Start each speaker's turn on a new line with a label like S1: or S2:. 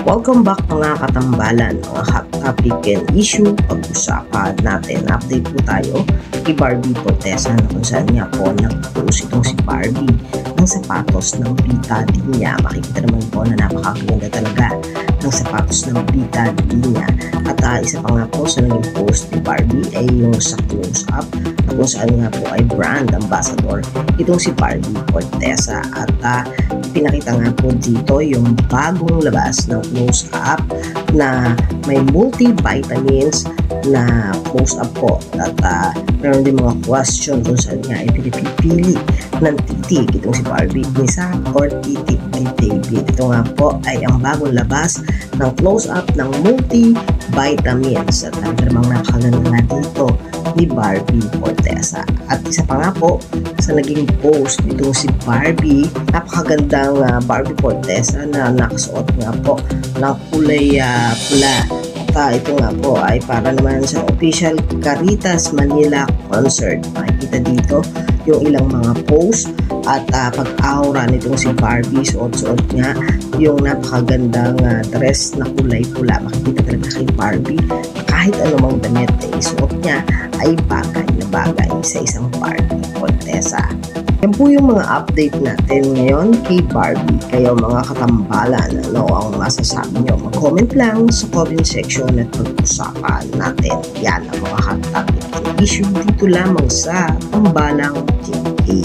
S1: Welcome back mga katambalan, mga hot topic and issue. Pag-usapan natin, update po tayo kay Barbie Fortesa na kung saan nga po nag-post itong si Barbie ng sapatos ng Pita Linya. Makikita naman po na napakaganda talaga ng sapatos ng Pita Linya. At isa pa nga po sa naging post ni Barbie ay yung sa close-up na kung saan nga po ay brand ambassador itong si Barbie Fortesa. At pinakita nga po dito yung bagong labas ng close-up na may multivitamins na close-up po. At meron din mga question kung saan nga ay pinipili ng titik itong si Barbie Nisa or titik ni David. Ito nga po ay ang bagong labas ng close-up ng multivitamins. At namang napakaganda nga dito ni Barbie Fortesa. At isa pa nga po sa naging post itong si Barbie, napakagandang Barbie Fortesa na nakasuot nga po ng kulay pula. At ito nga po ay para naman sa official Caritas Manila concert. Makikita dito yung ilang mga post at pag-aura nitong si Barbie, suot-suot nga yung napakagandang dress na kulay pula. Makikita talaga kay Barbie kahit anumang damit na isuot niya ay bagay na bagay sa isang Barbie Fortesa. Yan po yung mga update natin ngayon kay Barbie. Kayo mga katambalan, ano ang masasabi nyo? Mag-comment lang sa comment section at pag-usapan natin. Yan ang mga hot topic and issue dito lamang sa Tambalang TV.